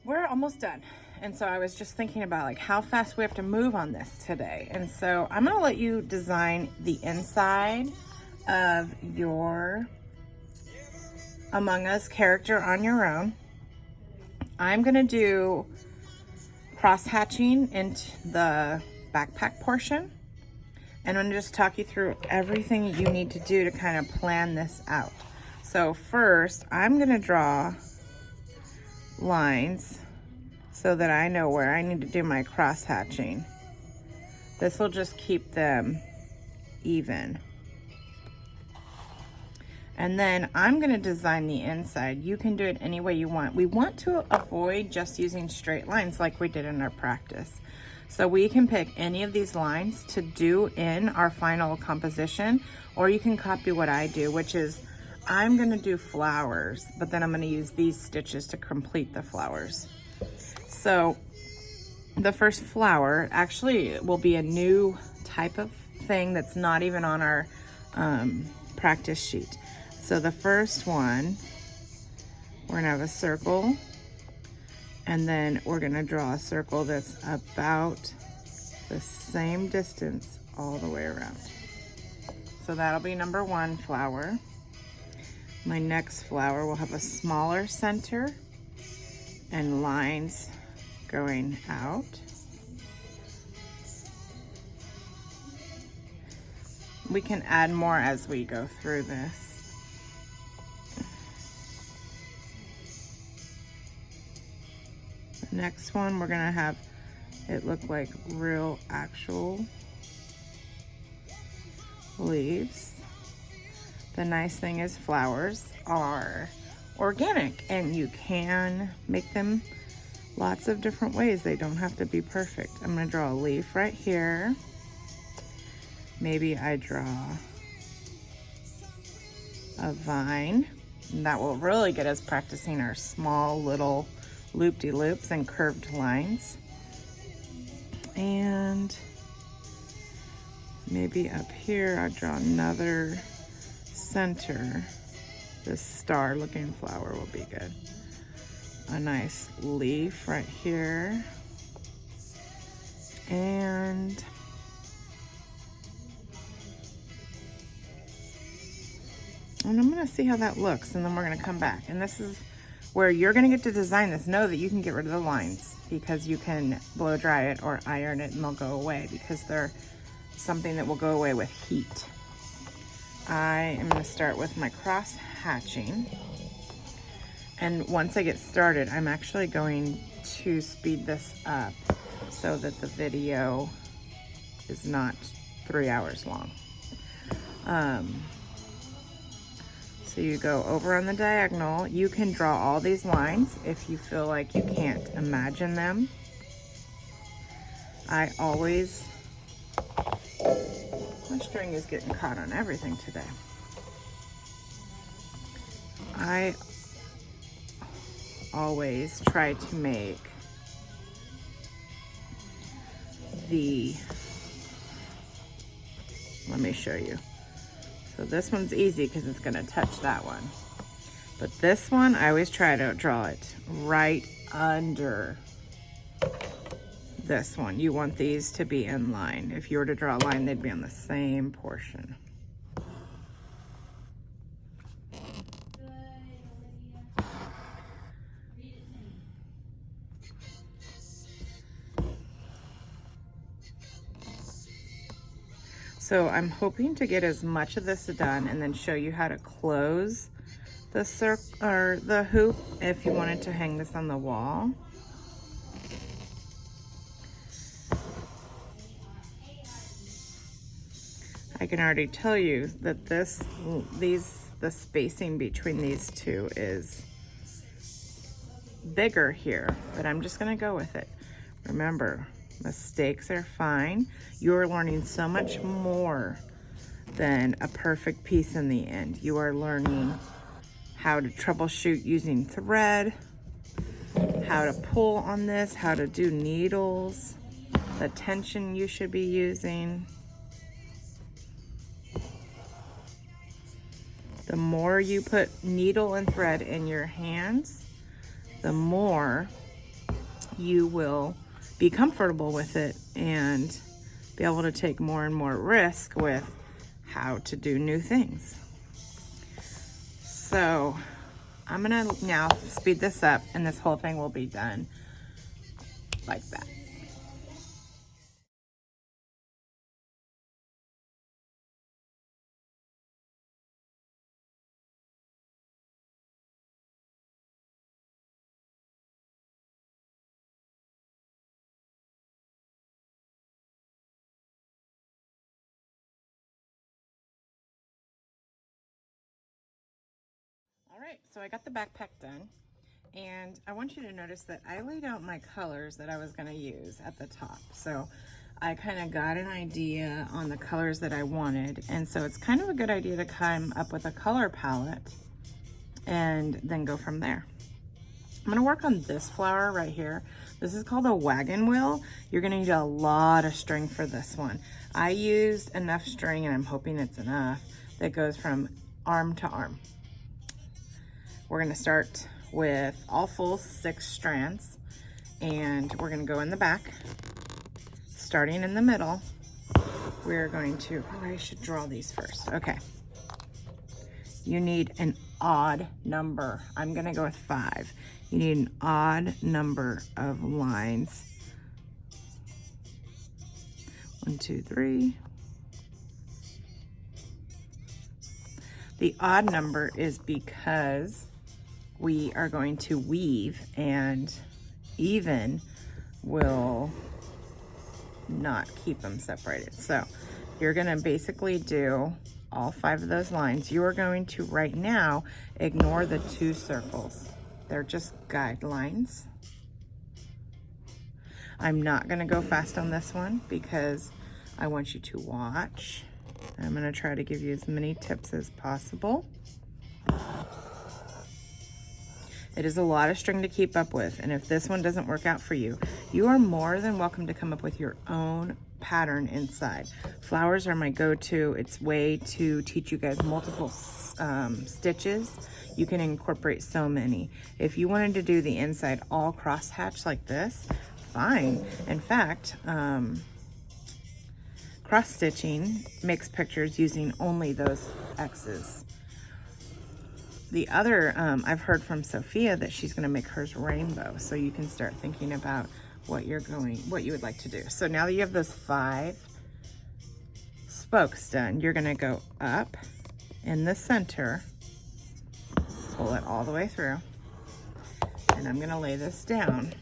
We're almost done. And so I was just thinking about like how fast we have to move on this today. And so I'm gonna let you design the inside of your Among Us character on your own. I'm gonna do cross-hatching into the backpack portion. And I'm gonna just talk you through everything you need to do to kind of plan this out. So first, I'm gonna draw lines so that I know where I need to do my cross-hatching. This will just keep them even. And then I'm gonna design the inside. You can do it any way you want. We want to avoid just using straight lines like we did in our practice. So we can pick any of these lines to do in our final composition, or you can copy what I do, which is I'm gonna do flowers, but then I'm gonna use these stitches to complete the flowers. So the first flower actually will be a new type of thing that's not even on our practice sheet. So the first one, we're gonna have a circle, and then we're gonna draw a circle that's about the same distance all the way around. So that'll be number one flower. My next flower will have a smaller center and lines going out. We can add more as we go through this. The next one, we're gonna have it look like real actual leaves. The nice thing is flowers are organic and you can make them lots of different ways. They don't have to be perfect. I'm gonna draw a leaf right here. Maybe I draw a vine. And that will really get us practicing our small little loop-de-loops and curved lines. And maybe up here I draw another center. This star looking flower will be good. A nice leaf right here. And I'm gonna see how that looks, and then we're gonna come back. And this is where you're gonna get to design this. Know that you can get rid of the lines because you can blow dry it or iron it and they'll go away because they're something that will go away with heat. I am gonna start with my cross hatching. And once I get started, I'm actually going to speed this up so that the video is not 3 hours long. So you go over on the diagonal. You can draw all these lines if you feel like you can't imagine them. I always, my string is getting caught on everything today. I always try to make let me show you. So this one's easy because it's gonna touch that one. But this one, I always try to draw it right under this one. You want these to be in line. If you were to draw a line, they'd be on the same portion. So I'm hoping to get as much of this done and then show you how to close the circle or the hoop if you wanted to hang this on the wall. I can already tell you that the spacing between these two is bigger here, but I'm just gonna go with it. Remember, mistakes are fine. You're learning so much more than a perfect piece in the end. You are learning how to troubleshoot using thread, how to pull on this, how to do needles, the tension you should be using. The more you put needle and thread in your hands, the more you will be comfortable with it and be able to take more and more risk with how to do new things. So I'm gonna now speed this up and this whole thing will be done like that. All right, so I got the backpack done, and I want you to notice that I laid out my colors that I was gonna use at the top. So I kind of got an idea on the colors that I wanted, and so it's kind of a good idea to come up with a color palette and then go from there. I'm gonna work on this flower right here. This is called a wagon wheel. You're gonna need a lot of string for this one. I used enough string, and I'm hoping it's enough, that goes from arm to arm. We're gonna start with all full 6 strands, and we're gonna go in the back. Starting in the middle, we're going to, oh, I should draw these first. Okay. You need an odd number. I'm gonna go with 5. You need an odd number of lines. 1, 2, 3. The odd number is because we are going to weave, and even will not keep them separated. So you're gonna basically do all 5 of those lines. You are going to right now ignore the 2 circles. They're just guidelines. I'm not gonna go fast on this one because I want you to watch. I'm gonna try to give you as many tips as possible. It is a lot of string to keep up with, and if this one doesn't work out for you, you are more than welcome to come up with your own pattern inside. Flowers are my go-to. It's way to teach you guys multiple stitches. You can incorporate so many. If you wanted to do the inside all cross-hatch like this, fine. In fact, cross-stitching makes pictures using only those X's. The other, I've heard from Sophia that she's gonna make hers rainbow, so you can start thinking about what you would like to do. So now that you have those 5 spokes done, you're gonna go up in the center, pull it all the way through, and I'm gonna lay this down.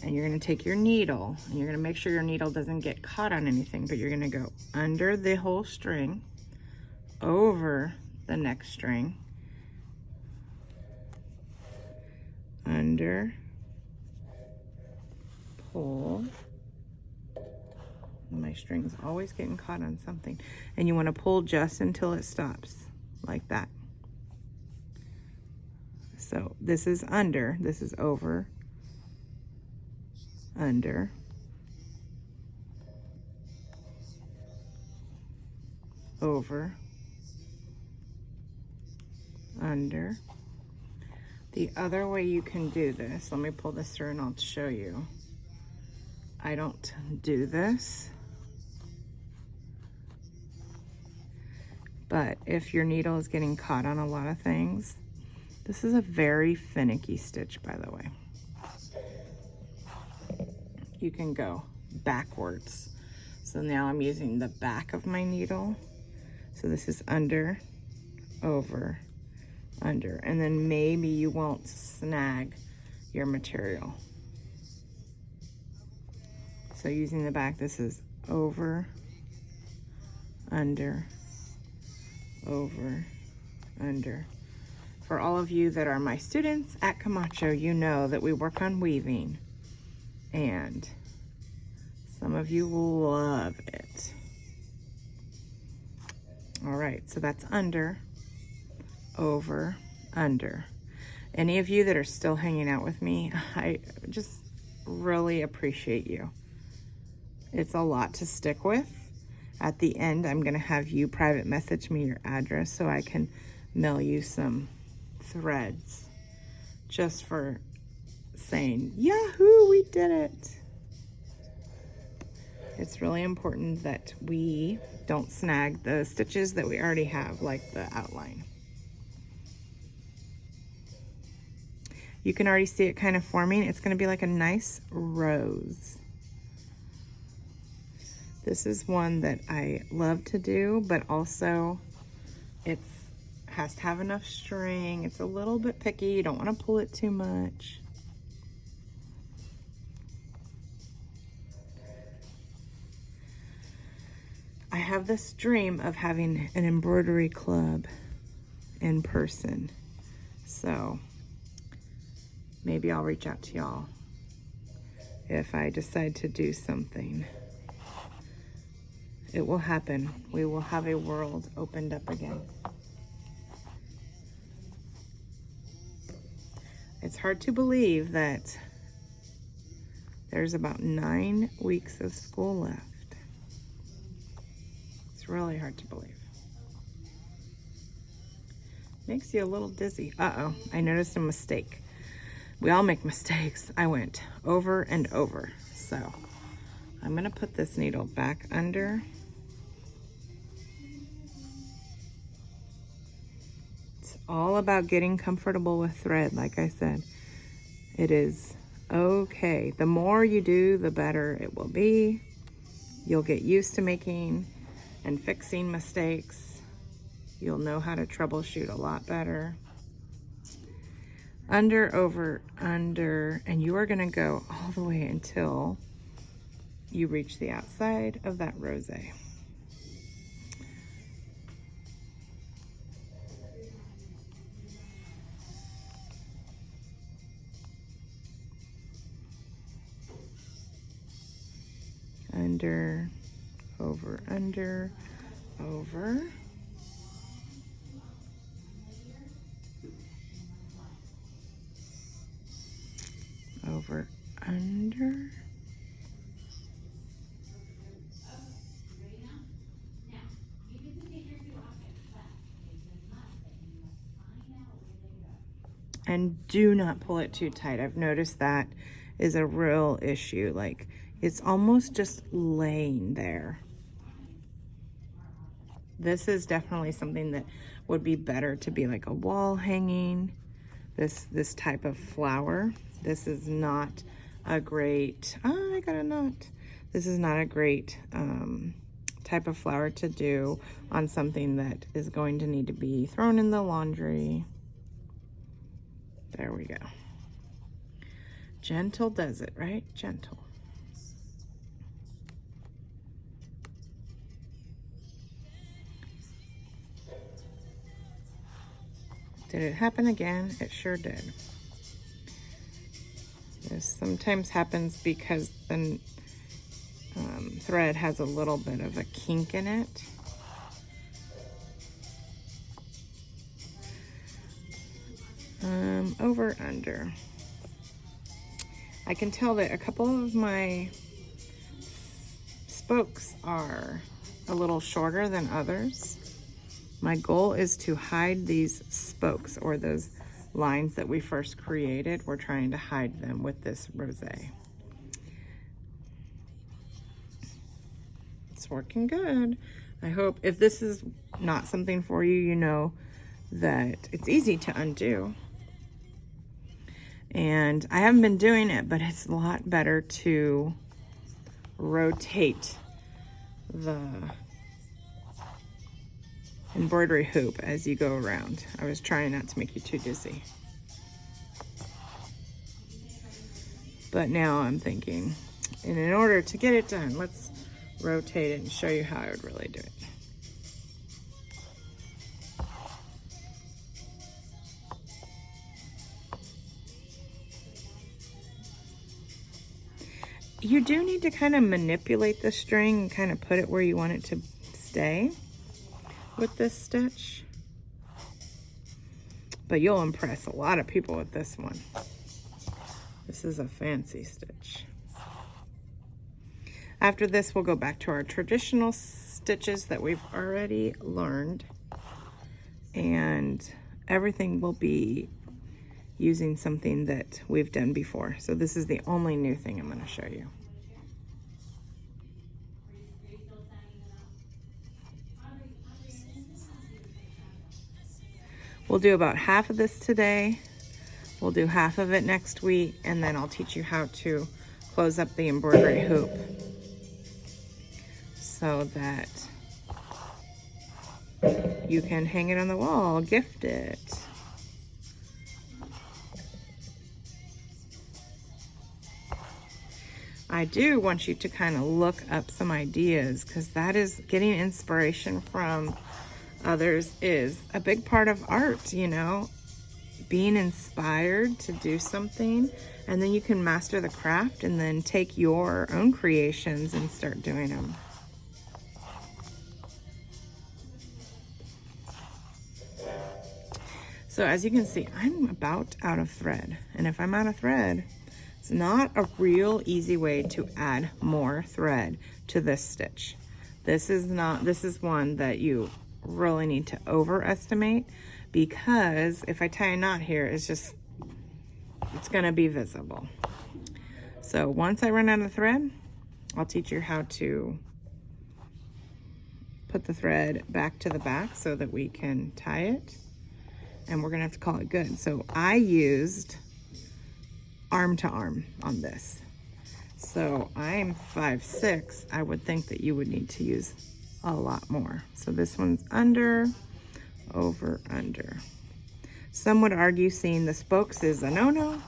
And you're gonna take your needle, and you're gonna make sure your needle doesn't get caught on anything, but you're gonna go under the whole string, over the next string, under, pull. My string's always getting caught on something. And you want to pull just until it stops, like that. So this is under, this is over, under, over, under. The other way you can do this, let me pull this through and I'll show you. I don't do this, but if your needle is getting caught on a lot of things, this is a very finicky stitch, by the way. You can go backwards. So now I'm using the back of my needle. So this is under, over, under, and then maybe you won't snag your material. So using the back, this is over, under, over, under. For all of you that are my students at Camacho, you know that we work on weaving, and some of you will love it. All right, so that's under, over, under. Any of you that are still hanging out with me, I just really appreciate you. It's a lot to stick with, At the end, I'm gonna have you private message me your address so I can mail you some threads just for saying, Yahoo, we did it. It's really important that we don't snag the stitches that we already have, like the outline. You can already see it kind of forming. It's going to be like a nice rose. This is one that I love to do, but also it has to have enough string. It's a little bit picky. You don't want to pull it too much. I have this dream of having an embroidery club in person. So maybe I'll reach out to y'all if I decide to do something. It will happen. We will have a world opened up again. It's hard to believe that there's about 9 weeks of school left. It's really hard to believe. Makes you a little dizzy. Uh-oh, I noticed a mistake. We all make mistakes. I went over and over. So I'm gonna put this needle back under. It's all about getting comfortable with thread, like I said. It is okay. The more you do, the better it will be. You'll get used to making and fixing mistakes. You'll know how to troubleshoot a lot better. Under, over, under, and you are gonna go all the way until you reach the outside of that rosé. Under, over, under, over. Over, under. And do not pull it too tight. I've noticed that is a real issue. Like, it's almost just laying there. This is definitely something that would be better to be like a wall hanging. This type of flower. This is not a great, I got a knot. This is not a great type of flower to do on something that is going to need to be thrown in the laundry. There we go. Gentle does it, right? Gentle. Did it happen again? It sure did. This sometimes happens because the thread has a little bit of a kink in it. Over, under. I can tell that a couple of my spokes are a little shorter than others. My goal is to hide these spokes, or those lines that we first created. We're trying to hide them with this rosé. It's working good. I hope if this is not something for you, you know that it's easy to undo. And I haven't been doing it, but it's a lot better to rotate the embroidery hoop as you go around. I was trying not to make you too dizzy. But now I'm thinking, and in order to get it done, let's rotate it and show you how I would really do it. You do need to kind of manipulate the string and kind of put it where you want it to stay with this stitch. But you'll impress a lot of people with this one. This is a fancy stitch. After this, we'll go back to our traditional stitches that we've already learned, and everything will be using something that we've done before. So this is the only new thing I'm going to show you. We'll do about half of this today. We'll do half of it next week, and then I'll teach you how to close up the embroidery hoop so that you can hang it on the wall, gift it. I do want you to kind of look up some ideas, because that is getting inspiration from others is a big part of art, you know, being inspired to do something, and then you can master the craft and then take your own creations and start doing them. So as you can see, I'm about out of thread, and if I'm out of thread, it's not a real easy way to add more thread to this stitch. This is one that you really need to overestimate, because if I tie a knot here, it's gonna be visible. So once I run out of thread, I'll teach you how to put the thread back to the back so that we can tie it, and we're gonna have to call it good. So I used arm to arm on this. So I'm 5'6". I would think that you would need to use a lot more. So this one's under, over, under. Some would argue seeing the spokes is a no-no,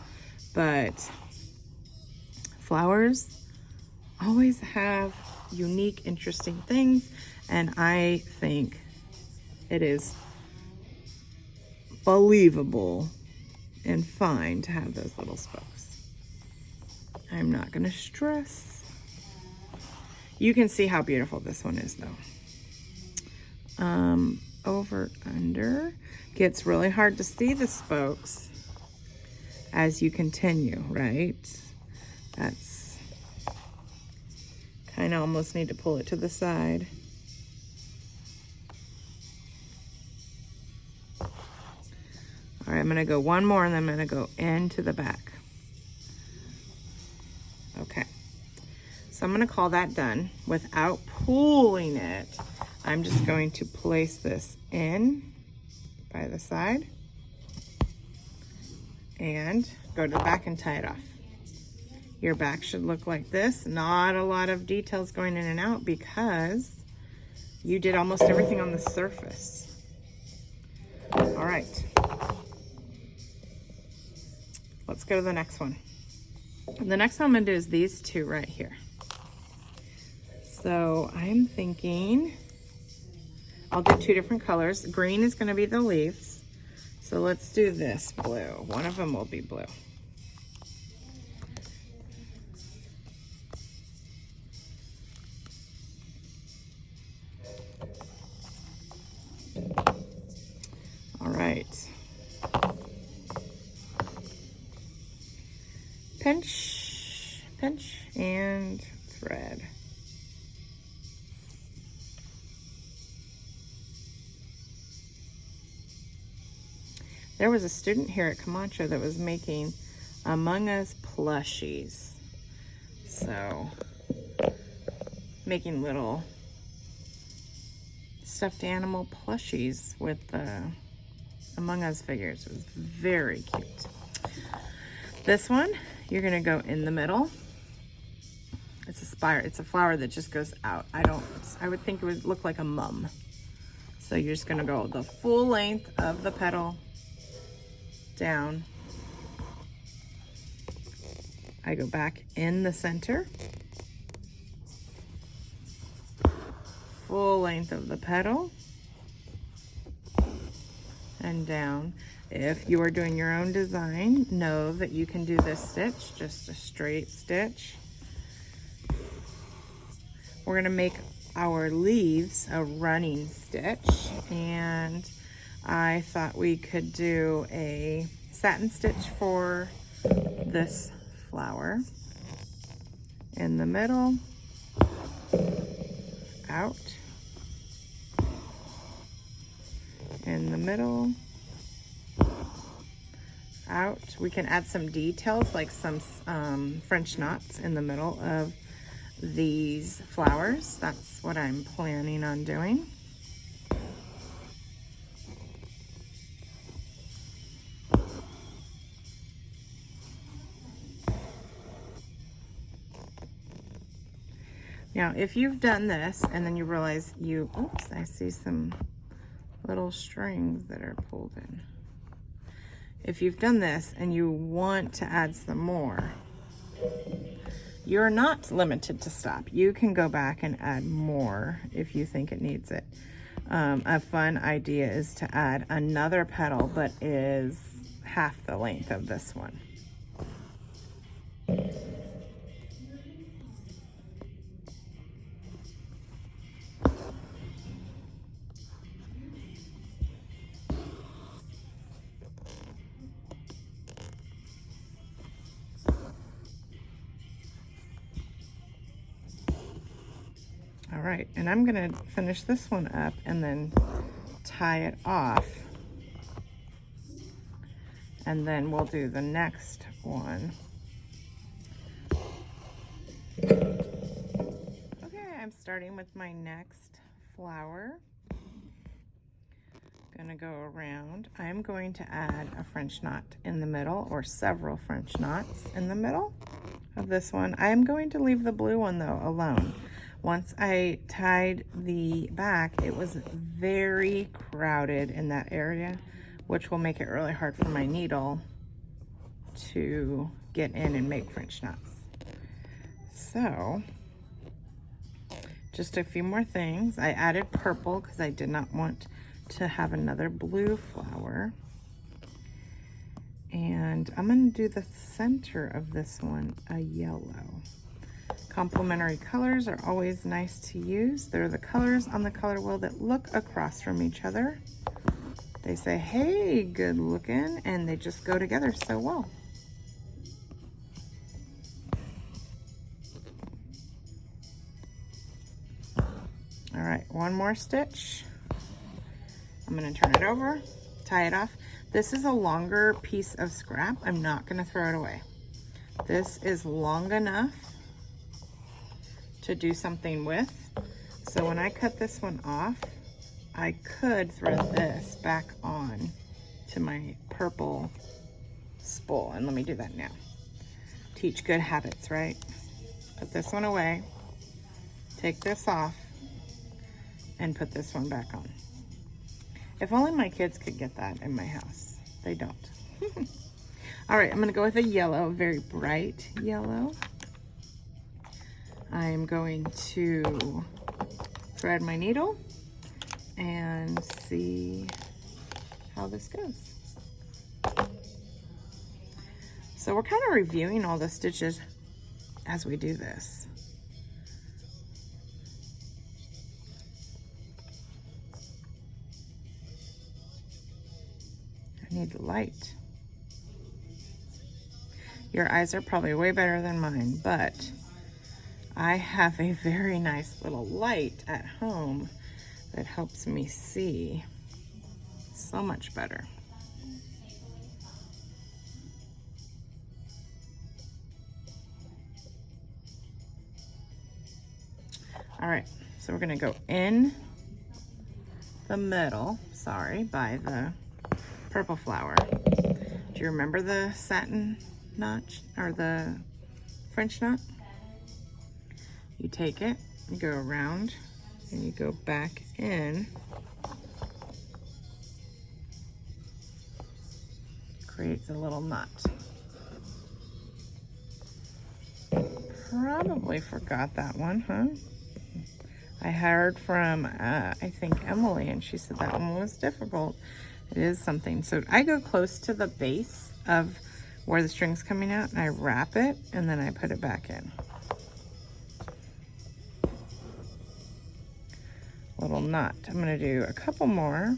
but flowers always have unique, interesting things, and I think it is believable and fine to have those little spokes. I'm not gonna stress. You can see how beautiful this one is though. Over, under. Gets really hard to see the spokes as you continue, right? That's kind of almost need to pull it to the side. All right, I'm gonna go one more, and then I'm gonna go into the back. Okay, so I'm gonna call that done. Without pulling it, I'm just going to place this in by the side and go to the back and tie it off. Your back should look like this. Not a lot of details going in and out, because you did almost everything on the surface. All right, let's go to the next one. The next one I'm gonna do is these two right here. So I'm thinking I'll do two different colors. Green is gonna be the leaves. So let's do this blue. One of them will be blue. All right. Pinch, pinch, and thread. There was a student here at Camacho that was making Among Us plushies. So, making little stuffed animal plushies with the Among Us figures. It was very cute. This one, you're gonna go in the middle. It's a spire, it's a flower that just goes out. I would think it would look like a mum. So you're just gonna go the full length of the petal down. I go back in the center. Full length of the petal and down. If you are doing your own design, know that you can do this stitch, just a straight stitch. We're gonna make our leaves a running stitch, and I thought we could do a satin stitch for this flower. In the middle, out, in the middle, out. We can add some details like some French knots in the middle of these flowers. That's what I'm planning on doing. Now, if you've done this and then you realize oops, I see some little strings that are pulled in. If you've done this and you want to add some more, you're not limited to stop. You can go back and add more if you think it needs it. A fun idea is to add another petal, but is half the length of this one. All right, and I'm gonna finish this one up and then tie it off. And then we'll do the next one. Okay, I'm starting with my next flower. Gonna go around. I'm going to add a French knot in the middle, or several French knots in the middle of this one. I am going to leave the blue one though alone. Once I tied the back, it was very crowded in that area, which will make it really hard for my needle to get in and make French knots. So, just a few more things. I added purple because I did not want to have another blue flower. And I'm going to do the center of this one a yellow. Complementary colors are always nice to use. They're the colors on the color wheel that look across from each other. They say, hey, good looking, and they just go together so well. All right, one more stitch. I'm gonna turn it over, tie it off. This is a longer piece of scrap. I'm not gonna throw it away. This is long enough to do something with. So when I cut this one off, I could thread this back on to my purple spool. And let me do that now. Teach good habits, right? Put this one away, take this off, and put this one back on. If only my kids could get that in my house. They don't. All right, I'm gonna go with a yellow, very bright yellow. I'm going to thread my needle and see how this goes. So we're kind of reviewing all the stitches as we do this. I need the light. Your eyes are probably way better than mine, but I have a very nice little light at home that helps me see so much better. All right, so we're gonna go in the middle, by the purple flower. Do you remember the satin notch or the French knot? You take it, you go around, and you go back in. Creates a little knot. Probably forgot that one, huh? I heard from, I think Emily, and she said that one was difficult. It is something. So I go close to the base of where the string's coming out, and I wrap it, and then I put it back in. Little knot. I'm gonna do a couple more.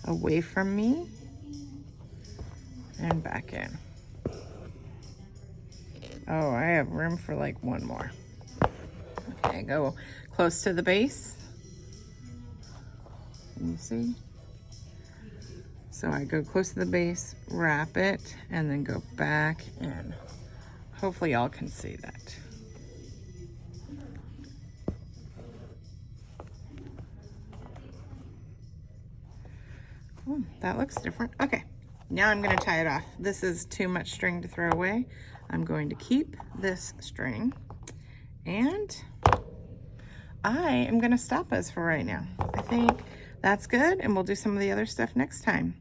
Away from me and back in. Oh, I have room for like one more. Okay, go close to the base. Can you see? So I go close to the base, wrap it, and then go back in. Hopefully y'all can see that. Oh, that looks different. Okay, now I'm gonna tie it off. This is too much string to throw away. I'm going to keep this string, and I am gonna stop us for right now. I think that's good, and we'll do some of the other stuff next time.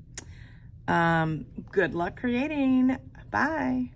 Good luck creating. Bye.